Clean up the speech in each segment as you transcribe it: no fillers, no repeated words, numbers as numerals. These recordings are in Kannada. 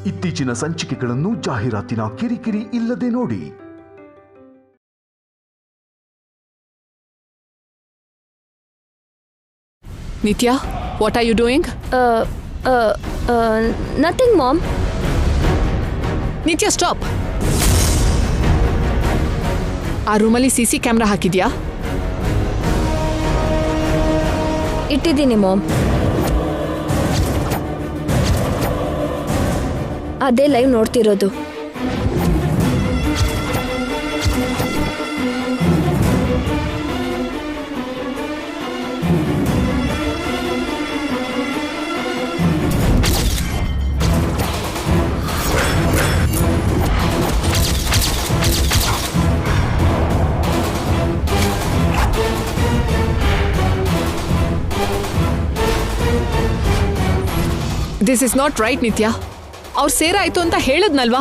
ಇತ್ತೀಚಿನ ಸಂಚಿಕೆಗಳನ್ನು ಜಾಹೀರಾತಿನ ಕಿರಿಕಿರಿ ಇಲ್ಲದೆ ನೋಡಿ. Nithya, what are you doing? Nothing mom. Nithya, stop. ಆ ರೂಮಲ್ಲಿ ಸಿಸಿ ಕ್ಯಾಮ್ರಾ ಹಾಕಿದ್ಯಾ? ಇಟ್ಟಿದ್ದೀನಿ ಮಾಮ್. ಅದೇ ಲೈವ್ ನೋಡ್ತಿರೋದು. This is not right Nithya. ಅವ್ರು ಸೇರಾಯ್ತು ಅಂತ ಹೇಳಿದ್ನಲ್ವಾ,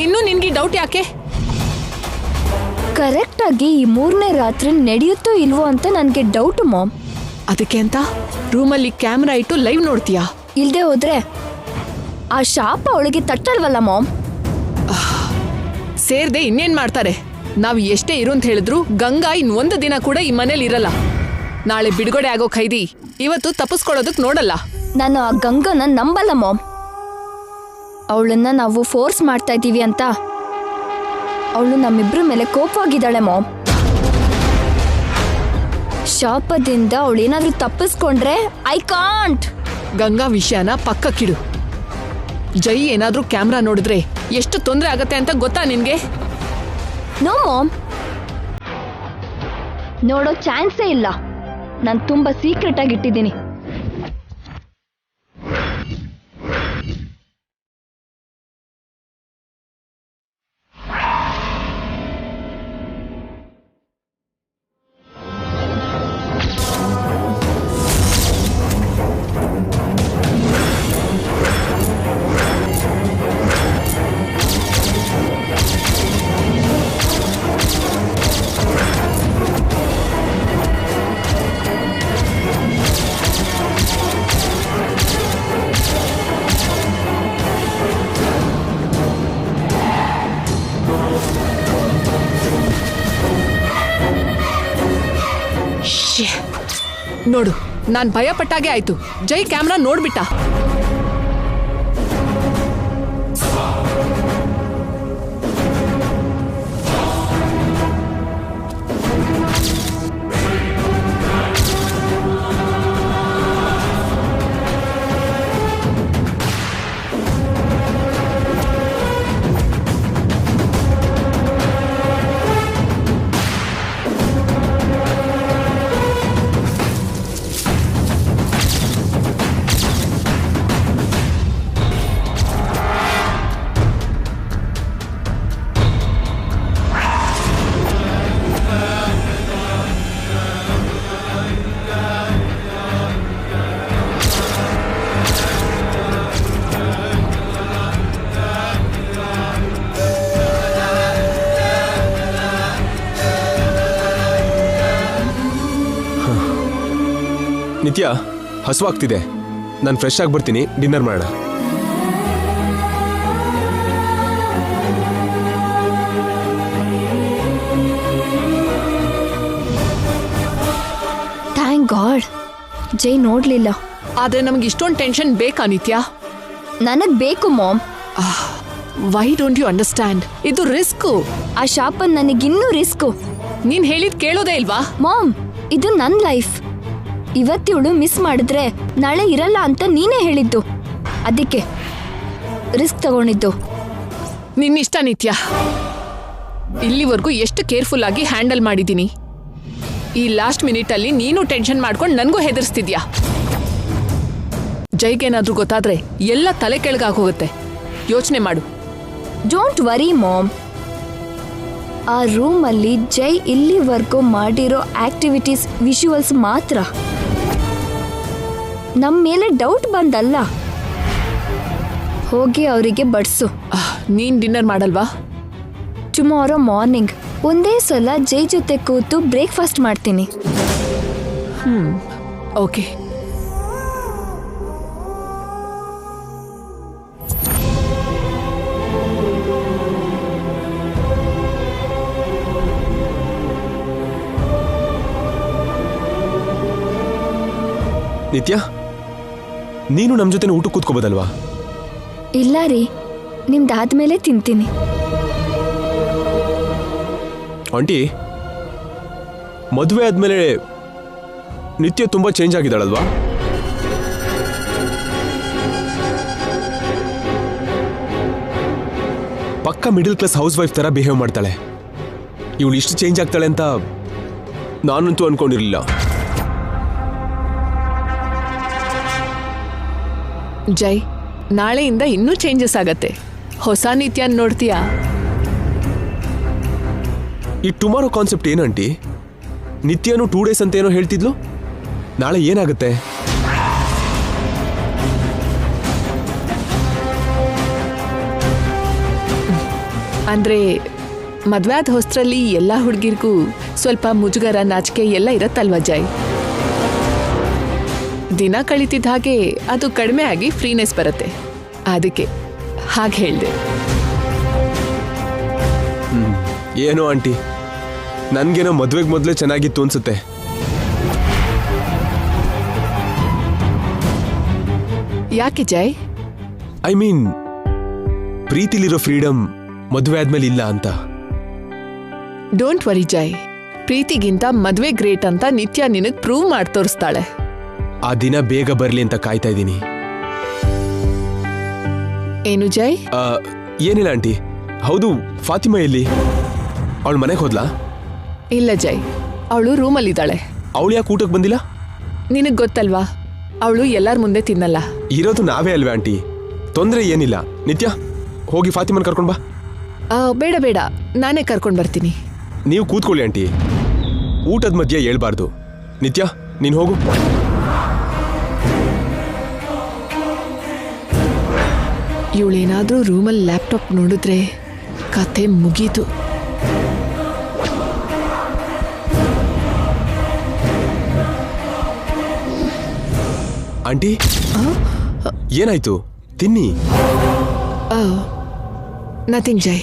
ಇನ್ನೂ ನಿನ್ಗೆ ಡೌಟ್ ಯಾಕೆ? ಕರೆಕ್ಟ್ ಆಗಿ ಈ 3ನೇ ರಾತ್ರಿ ನಡೆಯುತ್ತೋ ಇಲ್ವೋ ಅಂತ ನನಗೆ ಡೌಟ್ ಮಾಮ್. ಅದಕ್ಕೆ ಅಂತ ರೂಮಲ್ಲಿ ಕ್ಯಾಮ್ರಾ ಇಟ್ಟು ಲೈವ್ ನೋಡ್ತೀಯಾ? ಇಲ್ದೆ ಹೋದ್ರೆ ಆ ಶಾಪ ಅವಳಿಗೆ ತಟ್ಟಲ್ವಲ್ಲ ಮಾಮ್. ಸೇರ್ದೆ ಇನ್ನೇನ್ ಮಾಡ್ತಾರೆ? ನಾವ್ ಎಷ್ಟೇ ಇರು ಅಂತ ಹೇಳಿದ್ರು ಗಂಗಾ ಇನ್ನೊಂದು ದಿನ ಕೂಡ ಈ ಮನೇಲಿ ಇರಲ್ಲ. ನಾಳೆ ಬಿಡುಗಡೆ ಆಗೋ ಖೈದಿ ಇವತ್ತು ತಪ್ಪಿಸ್ಕೊಳ್ಳೋದಕ್ ನೋಡಲ್ಲ. ನಾನು ಆ ಗಂಗನ ನಂಬಲ್ಲ ಮಾಮ್. ಅವಳನ್ನ ನಾವು ಫೋರ್ಸ್ ಮಾಡ್ತಾ ಇದ್ದೀವಿ ಅಂತ ಅವಳು ನಮ್ಮಿಬ್ರ ಮೇಲೆ ಕೋಪವಾಗಿದ್ದಾಳೆ ಮಾಮ್. ಶಾಪದಿಂದ ಅವಳೇನಾದ್ರೂ ತಪ್ಪಿಸ್ಕೊಂಡ್ರೆ ಐ ಕಾಂಟ್. ಗಂಗಾ ವಿಷಯನ ಪಕ್ಕಕ್ಕಿಡು. ಜೈ ಏನಾದ್ರೂ ಕ್ಯಾಮ್ರಾ ನೋಡಿದ್ರೆ ಎಷ್ಟು ತೊಂದರೆ ಆಗತ್ತೆ ಅಂತ ಗೊತ್ತಾ ನಿನ್ಗೆ? ನೋ ಮಾಮ್, ನೋಡೋ ಚಾನ್ಸೇ ಇಲ್ಲ. ನಾನು ತುಂಬಾ ಸೀಕ್ರೆಟ್ ಆಗಿ ಇಟ್ಟಿದ್ದೀನಿ. ನೋಡು, ನಾನ್ ಭಯ ಪಟ್ಟಾಗೆ ಆಯ್ತು. ಜೈ ಕ್ಯಾಮ್ರಾ ನೋಡ್ಬಿಟ್ಟ. ನಿತ್ಯಾ, ಹಸುವಾಗ್ತಿದೆ. ನಾನು ಫ್ರೆಶ್ ಆಗಿ ಬರ್ತೀನಿ, ಡಿನ್ನರ್ ಮಾಡೋಣ. ಥ್ಯಾಂಕ್ ಗಾಡ್ ಜೈ ನೋಡ್ಲಿಲ್ಲ. ಆದ್ರೆ ನಮ್ಗೆ ಇಷ್ಟೊಂದು ಟೆನ್ಷನ್ ಬೇಕಾ ನಿತ್ಯಾ? ನನಗ್ ಬೇಕು mom. Why don't you understand? ಇದು ರಿಸ್ಕು. ಆ ಶಾಪ ನನಗಿನ್ನೂ ರಿಸ್ಕು. ನೀನ್ ಹೇಳಿದ್ ಕೇಳೋದೇ ಇಲ್ವಾ? ಮಾಮ್, ಇದು ನನ್ ಲೈಫ್. ಇವತ್ತಿವಳು ಮಿಸ್ ಮಾಡಿದ್ರೆ ನಾಳೆ ಇರಲ್ಲ ಅಂತ ನೀನೇ ಹೇಳಿದ್ದು. ಅದಕ್ಕೆ ರಿಸ್ಕ್ ತಗೊಂಡಿದ್ದು. ನಿನ್ನಿಷ್ಟ ನಿತ್ಯಾ. ಇಲ್ಲಿವರೆಗೂ ಎಷ್ಟು ಕೇರ್ಫುಲ್ ಆಗಿ ಹ್ಯಾಂಡಲ್ ಮಾಡಿದ್ದೀನಿ. ಈ ಲಾಸ್ಟ್ ಮಿನಿಟ್ ಅಲ್ಲಿ ನೀನು ಟೆನ್ಷನ್ ಮಾಡ್ಕೊಂಡು ನನ್ಗೂ ಹೆದರ್ಸ್ತಿದ್ಯಾ. ಜೈಗೇನಾದ್ರೂ ಗೊತ್ತಾದ್ರೆ ಎಲ್ಲ ತಲೆ ಕೆಳಗಾಗೋಗುತ್ತೆ. ಯೋಚನೆ ಮಾಡು. Don't worry mom. ಆ ರೂಮಲ್ಲಿ ಜೈ ಇಲ್ಲಿವರೆಗೂ ಮಾಡಿರೋ ಆಕ್ಟಿವಿಟೀಸ್ ವಿಜುವಲ್ಸ್ ಮಾತ್ರ. ನಮ್ಮ ಮೇಲೆ ಡೌಟ್ ಬಂದಲ್ಲ. ಹೋಗಿ ಅವರಿಗೆ ಬಡ್ಸು. ನೀನ್ ಡಿನ್ನರ್ ಮಾಡಲ್ವಾ? ಟುಮಾರೋ ಮಾರ್ನಿಂಗ್ ಒಂದೇ ಸಲ ಜೈ ಜೊತೆ ಕೂತು ಬ್ರೇಕ್ಫಾಸ್ಟ್ ಮಾಡ್ತೀನಿ. ನಿತ್ಯ, ನೀನು ನಮ್ಮ ಜೊತೆ ಊಟ ಕೂತ್ಕೋಬೋದಲ್ವಾ? ಇಲ್ಲ ರೀ, ನಿಮ್ದಾದ್ಮೇಲೆ ತಿಂತೀನಿ. ಆಂಟಿ, ಮದುವೆ ಆದ್ಮೇಲೆ ನಿತ್ಯ ತುಂಬಾ ಚೇಂಜ್ ಆಗಿದ್ದಾಳಲ್ವಾ? ಪಕ್ಕ ಮಿಡಲ್ ಕ್ಲಾಸ್ ಹೌಸ್ ವೈಫ್ ತರ ಬಿಹೇವ್ ಮಾಡ್ತಾಳೆ. ಇವಳು ಇಷ್ಟು ಚೇಂಜ್ ಆಗ್ತಾಳೆ ಅಂತ ನಾನಂತೂ ಅನ್ಕೊಂಡಿರ್ಲಿಲ್ಲ. ಜೈ, ನಾಳೆಯಿಂದ ಇನ್ನೂ ಚೇಂಜಸ್ ಆಗತ್ತೆ. ಹೊಸ ನಿತ್ಯ ನೋಡ್ತೀಯಾ? ಈ ಟುಮಾರೋ ಕಾನ್ಸೆಪ್ಟ್ ಏನಂಟಿ? ನಿತ್ಯನು 2 days ಅಂತ ಏನೋ ಹೇಳ್ತಿದ್ಲು. ನಾಳೆ ಏನಾಗುತ್ತೆ? ಅಂದ್ರೆ ಮದ್ವೆ ಆದ ಹೊಸ್ತ್ರಲ್ಲಿ ಎಲ್ಲ ಹುಡುಗಿರ್ಗೂ ಸ್ವಲ್ಪ ಮುಜುಗರ, ನಾಚಿಕೆ ಎಲ್ಲ ಇರತ್ತಲ್ವ ಜೈ? ದಿನ ಕಳೀತಿದ್ದ ಹಾಗೆ ಅದು ಕಡಿಮೆ ಆಗಿ ಫ್ರೀನೆಸ್ ಬರುತ್ತೆ. ಅದಕ್ಕೆ ಹಾಗೆ ಹೇಳ್ದೆ. ಏನೋ ಆಂಟಿ, ನನ್ಗೇನೋ ಮದ್ವೆಗೆ ಮೊದಲೇ ಚೆನ್ನಾಗಿತ್ತು ಅನ್ಸುತ್ತೆ. ಯಾಕೆ ಜೈ? ಐ ಮೀನ್, ಪ್ರೀತಿಲಿರೋ ಫ್ರೀಡಮ್ ಮದುವೆ ಆದ್ಮೇಲೆ ಇಲ್ಲ ಅಂತ. ಡೋಂಟ್ ವರಿ ಜೈ, ಪ್ರೀತಿಗಿಂತ ಮದ್ವೆ ಗ್ರೇಟ್ ಅಂತ ನಿತ್ಯ ನಿನಗ್ ಪ್ರೂವ್ ಮಾಡಿ ತೋರಿಸ್ತಾಳೆ. ಆ ದಿನ ಬೇಗ ಬರ್ಲಿ ಅಂತ ಕಾಯ್ತಾ ಇದ್ದೀನಿ. ಏನು ಜೈ? ಏನಿಲ್ಲ ಆಂಟಿ. ಹೌದು, ಫಾತಿಮಾ ಎಲ್ಲಿ? ಅವಳು ಮನೆಗೆ ಹೋದ್ಲಾ? ಇಲ್ಲ ಜೈ, ಅವಳು ರೂಮಲ್ಲಿದ್ದಾಳೆ. ಅವಳು ಯಾಕೆ ಊಟಕ್ಕೆ ಬಂದಿಲ್ಲ? ನಿನಗ್ ಗೊತ್ತಲ್ವಾ, ಅವಳು ಎಲ್ಲಾರ ಮುಂದೆ ತಿನ್ನಲ್ಲ. ಇರೋದು ನಾವೇ ಅಲ್ವೇ ಆಂಟಿ? ತೊಂದರೆ ಏನಿಲ್ಲ. ನಿತ್ಯ, ಹೋಗಿ ಫಾತಿಮನ್ ಕರ್ಕೊಂಡ್ ಬಾ. ಬೇಡ ಬೇಡ, ನಾನೇ ಕರ್ಕೊಂಡು ಬರ್ತೀನಿ. ನೀವು ಕೂತ್ಕೊಳ್ಳಿ ಆಂಟಿ, ಊಟದ ಮಧ್ಯೆ ಹೇಳ್ಬಾರ್ದು. ನಿತ್ಯ, ನೀನು ಹೋಗು. ಇವಳೇನಾದ್ರೂ ರೂಮಲ್ಲಿ ಲ್ಯಾಪ್ಟಾಪ್ ನೋಡಿದ್ರೆ ಕತೆ ಮುಗೀತು. ಆಂಟಿ, ಏನಾಯ್ತು? ತಿನ್ನಿ. ನಥಿಂಗ್ ಜೈ.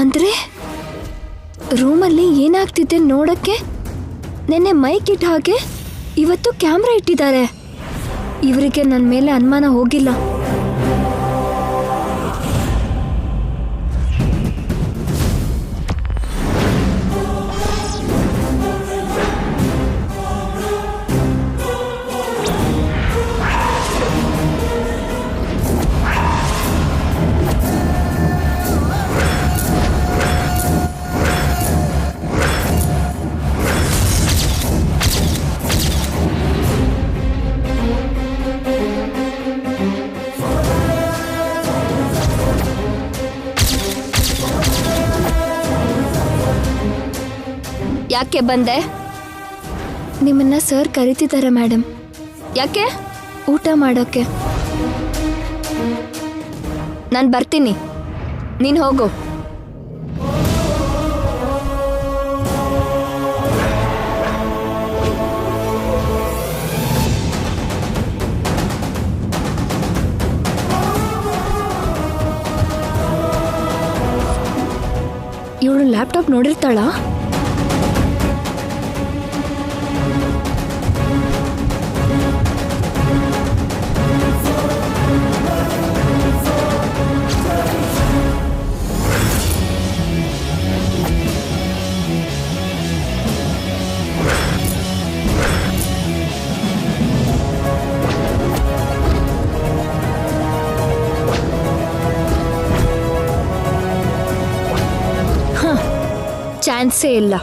ಅಂದ್ರೆ ರೂಮಲ್ಲಿ ಏನಾಗ್ತಿದೆ ನೋಡಕ್ಕೆ ನೆನ್ನೆ ಮೈಕ್ ಇಟ್ಟ ಹಾಗೆ ಇವತ್ತು ಕ್ಯಾಮ್ರಾ ಇಟ್ಟಿದ್ದಾರೆ. ಇವರಿಗೆ ನನ್ನ ಮೇಲೆ ಅನುಮಾನ ಹೋಗಿಲ್ಲ. ಯಾಕೆ ಬಂದೆ? ನಿಮ್ಮನ್ನ ಸರ್ ಕರೀತಿದ್ದಾರೆ ಮೇಡಮ್. ಯಾಕೆ? ಊಟ ಮಾಡೋಕ್ಕೆ. ನಾನು ಬರ್ತೀನಿ, ನೀನು ಹೋಗು. ಇವಳು ಲ್ಯಾಪ್ಟಾಪ್ ನೋಡಿರ್ತಾಳಾ? ಚಾನ್ಸೇ ಇಲ್ಲ.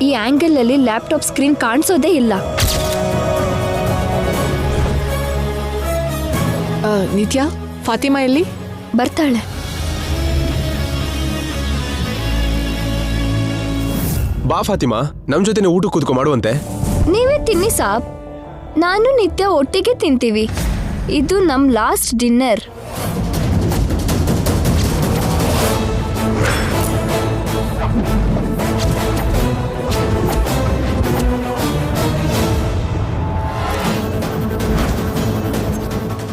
ಈ ಆಂಗಲ್ ಅಲ್ಲಿ ಲ್ಯಾಪ್ಟಾಪ್ ಸ್ಕ್ರೀನ್ ಕಾಣಿಸೋದೇ ಇಲ್ಲ. ನಿತ್ಯ, ಫಾತಿಮಾ ಎಲ್ಲಿ? ಬರ್ತಾಳೆ. ಬಾ ಫಾತಿಮಾ, ನಮ್ ಜೊತೆನೆ ಊಟ ಕೂತ್ಕೊ ಮಾಡುವಂತೆ. ನೀವೇ ತಿನ್ನಿ ಸಾಬ್, ನಾನು ನಿತ್ಯ ಒಟ್ಟಿಗೆ ತಿಂತೀವಿ. ಇದು ನಮ್ ಲಾಸ್ಟ್ ಡಿನ್ನರ್.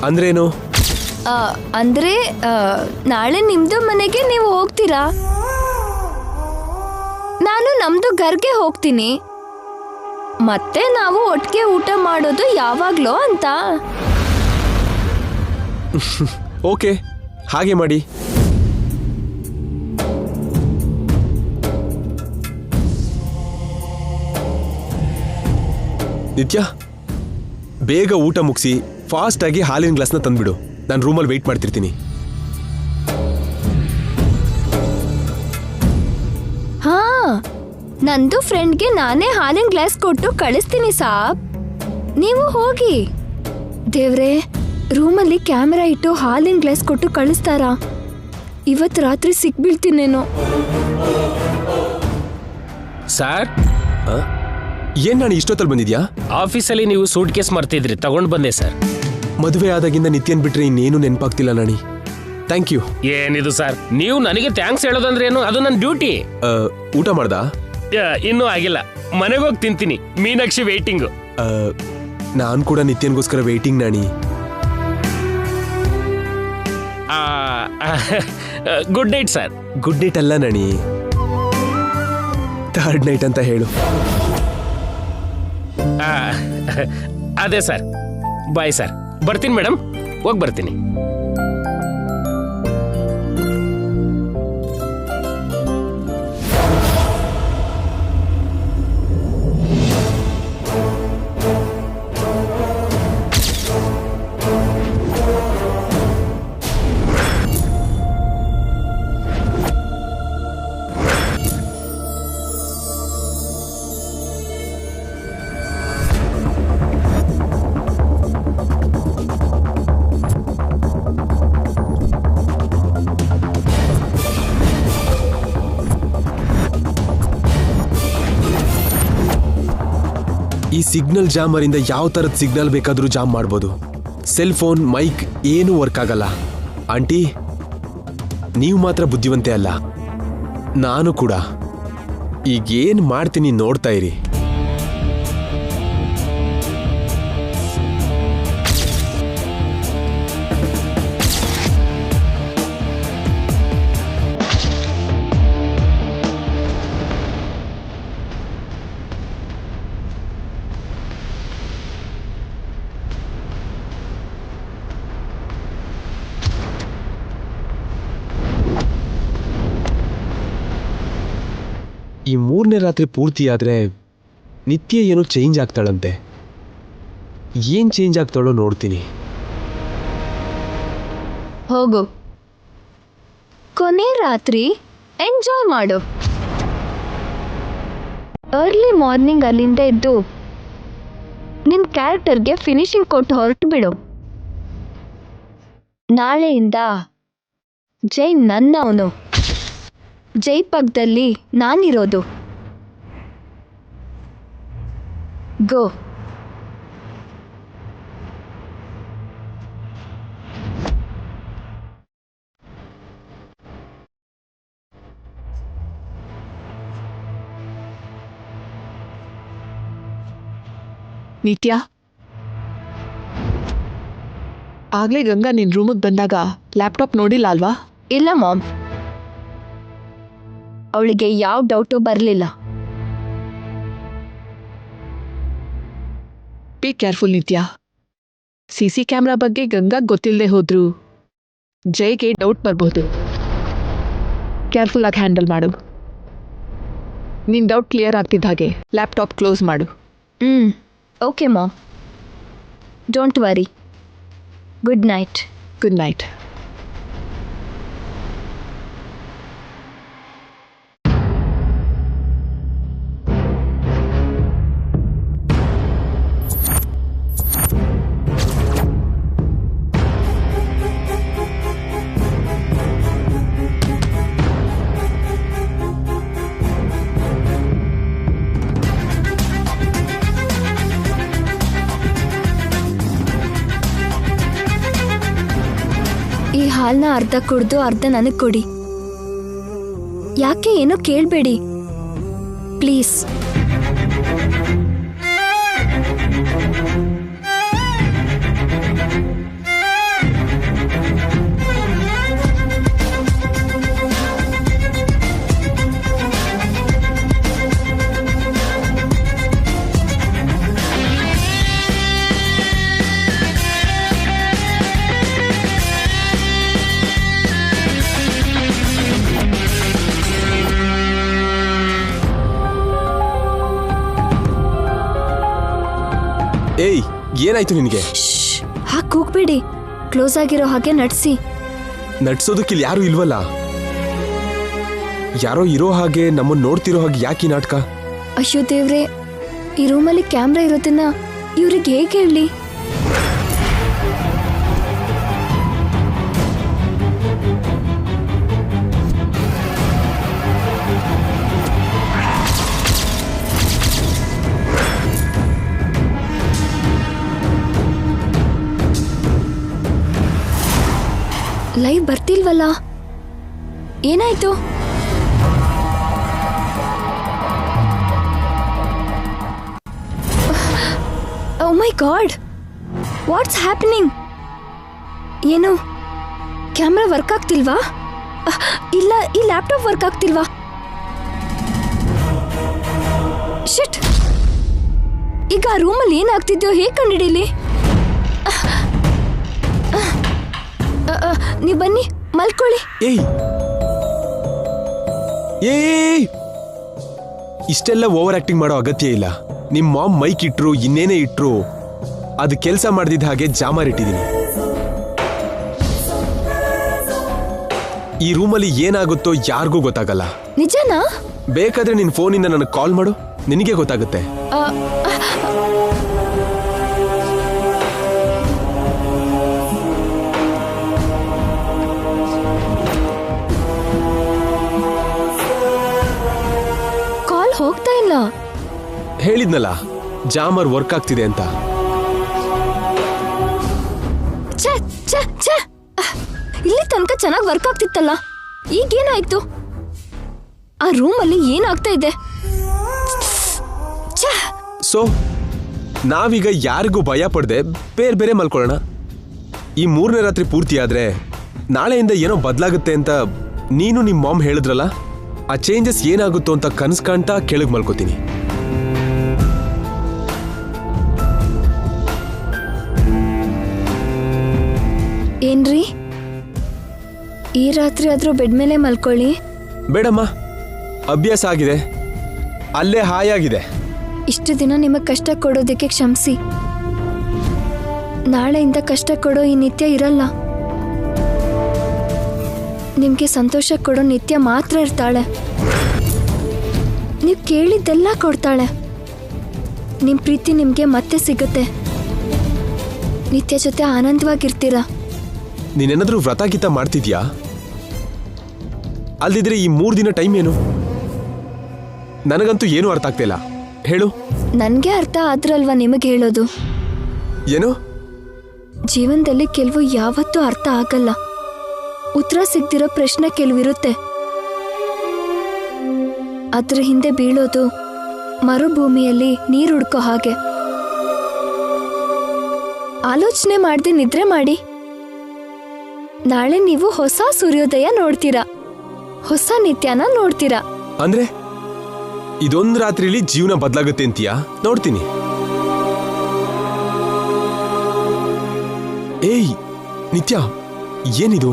ಅಂದ್ರೇನು? ಅಂದ್ರೆ ನಾಳೆ ನಿಮ್ದು ಮನೆಗೆ ನೀವು ಹೋಗ್ತೀರಾ, ನಾನು ನಮ್ದು ಘರ್ಗೆ ಹೋಗ್ತೀನಿ. ಮತ್ತೆ ನಾವು ಒಟ್ಟಿಗೆ ಊಟ ಮಾಡೋದು ಯಾವಾಗ್ಲೋ ಅಂತ. ಓಕೆ, ಹಾಗೆ ಮಾಡಿ. ನಿತ್ಯ, ಬೇಗ ಊಟ ಮುಗಿಸಿ ಫಾಸ್ಟ್ ಆಗಿ ಹಾಲಿನ ಗ್ಲಾಸ್ನ ತಂದ್ಬಿಡು. ನಾನು ರೂಮಲ್ಲಿ ವೆಯ್ಟ್ ಮಾಡ್ತಿರ್ತೀನಿ. ಹಾ, ನಂದು ಫ್ರೆಂಡ್ಗೆ ನಾನೇ ಹಾಲಿನ ಗ್ಲಾಸ್ ಕೊಟ್ಟು ಕಳಿಸ್ತೀನಿ ಸಾಬ್, ನೀವು ಹೋಗಿ. ದೇವ್ರೆ, ರೂಮಲ್ಲಿ ಕ್ಯಾಮೆರಾ ಇಟ್ಟು ಹಾಲಿನ ಗ್ಲಾಸ್ ಕೊಟ್ಟು ಕಳಿಸ್ತಾರಾ? ಇವತ್ತು ರಾತ್ರಿ ಸಿಕ್ಬೀಳ್ತೀನೇನೋ. ಸರ್, ಏನ್ ನಾನು ಇಷ್ಟೊತ್ತಲ್ಲಿ ಬಂದಿದ್ಯಾ? ಆಫೀಸಲ್ಲಿ ನೀವು ಸೂಟ್ ಕೇಸ್ ಮರ್ತಿದ್ರಿ, ತಗೊಂಡ್ ಬಂದೆ ಸರ್. ಮದುವೆ ಆದಾಗಿಂದ ನಿತ್ಯನ್ ಬಿಟ್ರೆ ಇನ್ನೇನು ನೆನಪಾಗ್ತಿಲ್ಲ ನಾಣಿ. Thank you. ಏನಿದು ಸರ್, ನೀವು ನನಗೆ ಥ್ಯಾಂಕ್ಸ್ ಹೇಳೋದಂದ್ರೆ ಏನು? ಅದು ನನ್ನ ಡ್ಯೂಟಿ. ಊಟ ಮಾಡ್ದಾ? ಇನ್ನೂ ಆಗಿಲ್ಲ, ಮನೆಗೆ ಹೋಗಿ ತಿಂತೀನಿ. ಮೀನಾಕ್ಷಿ ವೇಟಿಂಗು. ನಾನು ಕೂಡ ನಿತ್ಯನ್ಗೋಸ್ಕರ waiting Naani. Good night sir. Good night ಅಲ್ಲ ನಾಣಿ, ಥರ್ಡ್ ನೈಟ್ ಅಂತ ಹೇಳು. ಅದೇ ಸರ್, ಬಾಯ್ ಸರ್. ಬರ್ತೀನಿ ಮೇಡಮ್, ಹೋಗಿ ಬರ್ತೀನಿ. ಈ ಸಿಗ್ನಲ್ ಜಾಮರಿಂದ ಯಾವ ಥರದ ಸಿಗ್ನಲ್ ಬೇಕಾದರೂ ಜಾಮ್ ಮಾಡ್ಬೋದು. ಸೆಲ್ ಫೋನ್, ಮೈಕ್ ಏನೂ ವರ್ಕ್ ಆಗಲ್ಲ. ಆಂಟಿ, ನೀವು ಮಾತ್ರ ಬುದ್ಧಿವಂತೆ ಅಲ್ಲ, ನಾನು ಕೂಡ. ಈಗೇನು ಮಾಡ್ತೀನಿ ನೋಡ್ತಾ ಇರಿ. ಈ 3ನೇ ರಾತ್ರಿ ಪೂರ್ತಿ ಆದ್ರೆ ನಿತ್ಯ ಏನೋ ಚೇಂಜ್ ಆಗ್ತಾಳಂತೆ. ಏನ್ ಚೇಂಜ್ ಆಗ್ತಾಳೋ ನೋಡ್ತೀನಿ. ಹೋಗು, ಕೊನೆ ರಾತ್ರಿ ಎಂಜಾಯ್ ಮಾಡು. ಅರ್ಲಿ ಮಾರ್ನಿಂಗ್ ಅಲ್ಲಿಂದ ಎದ್ದು ನಿನ್ನ ಕ್ಯಾರೆಕ್ಟರ್ಗೆ ಫಿನಿಶಿಂಗ್ ಕೊಟ್ಟು ಹೊರಟು ಬಿಡು. ನಾಳೆಯಿಂದ ಜೈ ನನ್ನವನು, ಜೈ ಪಕ್ಕದಲ್ಲಿ ನಾನಿರೋದು. ಗೋ. ನಿತ್ಯ, ಆಗ್ಲೇ ಗಂಗಾ ನಿನ್ ರೂಮಿಗೆ ಬಂದಾಗ ಲ್ಯಾಪ್ಟಾಪ್ ನೋಡಿಲ್ಲ ಅಲ್ವಾ? ಇಲ್ಲ ಮಾಮ್, ಅವಳಿಗೆ ಯಾವ ಡೌಟು ಬರಲಿಲ್ಲ. Be careful Nithya. CC camera ಬಗ್ಗೆ ಗಂಗಾಗ್ ಗೊತ್ತಿಲ್ಲದೆ ಹೋದ್ರು ಜೈಗೆ ಡೌಟ್ ಬರ್ಬೋದು. ಕೇರ್ಫುಲ್ ಆಗಿ ಹ್ಯಾಂಡಲ್ ಮಾಡು. ನಿನ್ ಡೌಟ್ ಕ್ಲಿಯರ್ ಆಗ್ತಿದ್ದ ಹಾಗೆ ಲ್ಯಾಪ್ಟಾಪ್ ಕ್ಲೋಸ್ ಮಾಡು. Okay mom, don't worry. Good night. Good night. ಹಾಲ್ನ ಅರ್ಧ ಕುಡ್ದು ಅರ್ಧ ನನಗ್ ಕೊಡಿ. ಯಾಕೆ ಏನೋ ಕೇಳ್ಬೇಡಿ ಪ್ಲೀಸ್. ಏಯ್, ಏನಾಯ್ತು ನಿನಗೆ? ಹಾಗೆ ಕೂಗ್ಬೇಡಿ, ಕ್ಲೋಸ್ ಆಗಿರೋ ಹಾಗೆ ನಡ್ಸಿ. ನಡ್ಸೋದಕ್ಕಿಲ್ಲಿ ಯಾರು ಇಲ್ವಲ್ಲ. ಯಾರೋ ಇರೋ ಹಾಗೆ ನಮ್ಮನ್ನ ನೋಡ್ತಿರೋ ಹಾಗೆ ಯಾಕೆ ನಾಟಕ? ಅಯ್ಯೋ ದೇವ್ರೆ, ಈ ರೂಮಲ್ಲಿ ಕ್ಯಾಮ್ರಾ ಇರೋದನ್ನ ಇವ್ರಿಗೆ ಹೇಗೆ ಹೇಳಿ? ಲೈವ್ ಬರ್ತಿಲ್ವಲ್ಲ, ಏನಾಯ್ತು? ಓ ಮೈ ಗಾಡ್, ವಾಟ್ಸ್ ಹ್ಯಾಪನಿಂಗ್? ಏನು ಕ್ಯಾಮ್ರಾ ವರ್ಕ್ ಆಗ್ತಿಲ್ವಾ? ಇಲ್ಲ, ಈ ಲ್ಯಾಪ್ಟಾಪ್ ವರ್ಕ್ ಆಗ್ತಿಲ್ವಾ? ಶಿಟ್, ಈಗ ಆ ರೂಮಲ್ಲಿ ಏನಾಗ್ತಿದ್ಯೋ ಹೇಗೆ ಕಂಡಿಡೀಲಿ? ನೀವು ಬನ್ನಿ, ಮಲ್ಕೊಳ್ಳಿ. ಏಯ್ ಏಯ್, ಇಷ್ಟೆಲ್ಲ ಓವರ್ ಆಕ್ಟಿಂಗ್ ಮಾಡೋ ಅಗತ್ಯ ಇಲ್ಲ. ನಿಮ್ಮ ಮಾಮ್ ಮೈಕ್ ಇಟ್ರು, ಇನ್ನೇನೇ ಇಟ್ರು, ಅದು ಕೆಲಸ ಮಾಡ್ದಿದ್ದ ಹಾಗೆ ಜಾಮರ್ ಇಟ್ಟಿದ್ದೀನಿ. ಈ ರೂಮಲ್ಲಿ ಏನಾಗುತ್ತೋ ಯಾರಿಗೂ ಗೊತ್ತಾಗಲ್ಲ. ನಿಜನಾ? ಬೇಕಾದ್ರೆ ನಿನ್ ಫೋನಿಂದ ನನಗೆ ಕಾಲ್ ಮಾಡು, ನಿನಗೆ ಗೊತ್ತಾಗುತ್ತೆ. ಹೋಗ್ತಾ ಇಲ್ಲ. ಹೇಳಿದ್ನಲ್ಲ, ಜಾಮರ್ ವರ್ಕ್ ಆಗ್ತಿದೆ ಅಂತ. ಇಲ್ಲಿ ತನಕ ಚೆನ್ನಾಗಿ ವರ್ಕ್ ಆಗ್ತಿತ್ತಲ್ಲ, ಈಗೇನಾಯ್ತು? ಆ ರೂಮಲ್ಲಿ ಏನಾಗ್ತಾ ಇದೆ? ಸೊ ನಾವೀಗ ಯಾರಿಗೂ ಭಯ ಪಡದೆ ಬೇರೆ ಬೇರೆ ಮಲ್ಕೊಳ್ಳೋಣ. ಈ 3ನೇ ರಾತ್ರಿ ಪೂರ್ತಿ ಆದ್ರೆ ನಾಳೆಯಿಂದ ಏನೋ ಬದಲಾಗುತ್ತೆ ಅಂತ ನೀನು ನಿಮ್ಮ ಮಾಮ್ ಹೇಳಿದ್ರಲ್ಲ, ಆ ಚೇಂಜಸ್ ಏನಾಗುತ್ತೋ ಅಂತ ಕನಸು ಕಾಣ್ತಾ ಕೆಳಗೆ ಮಲ್ಕೋತೀನಿ. ಏನ್ರಿ, ಈ ರಾತ್ರಿ ಆದ್ರೂ ಬೆಡ್ ಮೇಲೆ ಮಲ್ಕೊಳ್ಳಿ. ಬೇಡಮ್ಮ, ಅಭ್ಯಾಸ ಆಗಿದೆ, ಅಲ್ಲೇ ಹಾಯಾಗಿದೆ. ಇಷ್ಟು ದಿನ ನಿಮಗೆ ಕಷ್ಟ ಕೊಡೋದಕ್ಕೆ ಕ್ಷಮಿಸಿ. ನಾಳೆಯಿಂದ ಕಷ್ಟ ಕೊಡೋ ಈ ನಿತ್ಯ ಇರಲ್ಲ. ನಿಮ್ಗೆ ಸಂತೋಷ ಕೊಡೋ ನಿತ್ಯ ಮಾತ್ರ ಇರ್ತಾಳೆ. ನೀವು ಕೇಳಿದ್ದೆಲ್ಲ ಕೊಡ್ತಾಳೆ. ನಿಮ್ ಪ್ರೀತಿ ನಿಮ್ಗೆ ಮತ್ತೆ ಸಿಗುತ್ತೆ. ನಿತ್ಯ ಜೊತೆ ಆನಂದವಾಗಿರ್ತೀರ. ನೀನೇನಾದ್ರೂ ವ್ರತ ಗೀತ ಮಾಡ್ತಿದ್ಯಾ? ಅಲ್ದಿದ್ರೆ ಈ 3 ದಿನ ಟೈಮ್ ಏನು? ನನಗಂತೂ ಏನೂ ಅರ್ಥ ಆಗ್ತಿಲ್ಲ. ಹೇಳು. ನನ್ಗೆ ಅರ್ಥ ಆದ್ರಲ್ವಾ ನಿಮಗೆ ಹೇಳೋದು? ಏನು? ಜೀವನದಲ್ಲಿ ಕೆಲವು ಯಾವತ್ತೂ ಅರ್ಥ ಆಗಲ್ಲ. ಉತ್ತರ ಸಿಗ್ದಿರೋ ಪ್ರಶ್ನೆ ಕೆಲವಿರುತ್ತೆ. ಅದ್ರ ಹಿಂದೆ ಬೀಳೋದು ಮರುಭೂಮಿಯಲ್ಲಿ ನೀರು ಹುಡ್ಕೋ ಹಾಗೆ. ಆಲೋಚನೆ ಮಾಡದೆ ನಿದ್ರೆ ಮಾಡಿ. ನಾಳೆ ನೀವು ಹೊಸ ಸೂರ್ಯೋದಯ ನೋಡ್ತೀರಾ, ಹೊಸ ನಿತ್ಯನ ನೋಡ್ತೀರಾ. ಅಂದ್ರೆ ಇದೊಂದು ರಾತ್ರಿಲಿ ಜೀವನ ಬದಲಾಗುತ್ತೆ ಅಂತೀಯಾ? ನೋಡ್ತೀನಿ. ಏಯ್ ನಿತ್ಯ, ಏನಿದು?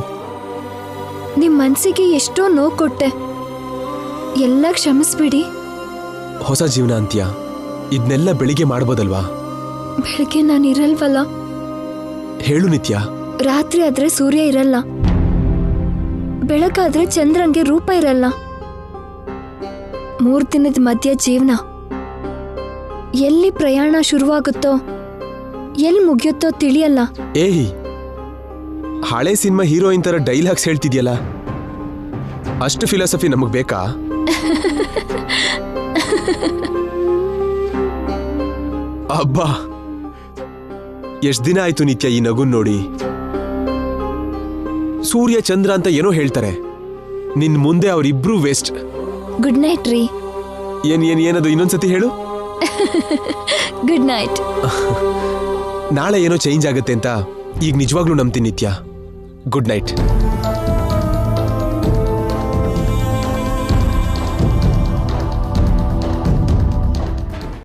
ನಿಮ್ ಮನ್ಸಿಗೆ ಎಷ್ಟೋ ನೋವು ಕೊಟ್ಟೆ, ಎಲ್ಲ ಕ್ಷಮಿಸ್ಬಿಡಿ. ಹೊಸ ಜೀವನ ಅಂತೀಯಾ? ಇದನ್ನೆಲ್ಲ ಬೆಳಿಗ್ಗೆ ಮಾಡ್ಬೋದಲ್ವಾ? ಬೆಳಗ್ಗೆ ನಾನು ಇರಲ್ವಲ್ಲ. ಹೇಳು ನಿತ್ಯ. ರಾತ್ರಿ ಆದ್ರೆ ಸೂರ್ಯ ಇರಲ್ಲ, ಬೆಳಕಾದ್ರೆ ಚಂದ್ರಂಗೆ ರೂಪ ಇರಲ್ಲ. 3 ದಿನದ ಮಧ್ಯ ಜೀವನ. ಎಲ್ಲಿ ಪ್ರಯಾಣ ಶುರುವಾಗುತ್ತೋ ಎಲ್ಲಿ ಮುಗಿಯುತ್ತೋ ತಿಳಿಯಲ್ಲ. ಏಯ್, ಹಳೆ ಸಿನಿಮಾ ಹೀರೋಯಿನ್ ತರ ಡೈಲಾಗ್ಸ್ ಹೇಳ್ತಿದ್ಯಲ್ಲ, ಅಷ್ಟು ಫಿಲಾಸಫಿ ನಮಗ್ ಬೇಕಾ? ಅಬ್ಬಾ, ಎಷ್ಟ್ ದಿನ ಆಯ್ತು ನಿತ್ಯ ಈ ನಗುನ್ ನೋಡಿ. ಸೂರ್ಯ ಚಂದ್ರ ಅಂತ ಏನೋ ಹೇಳ್ತಾರೆ. ನಿನ್ ಮುಂದೆ ಅವರಿಬ್ರು ವೇಸ್ಟ್. ಗುಡ್ ನೈಟ್ ರೀ. ಏನದು ಇನ್ನೊಂದ್ಸತಿ ಹೇಳು. Good night. ನಾಳೆ ಏನೋ ಚೇಂಜ್ ಆಗುತ್ತೆ ಅಂತ ಈಗ ನಿಜವಾಗ್ಲೂ ನಂಬ್ತೀನಿ ನಿತ್ಯ. Good night.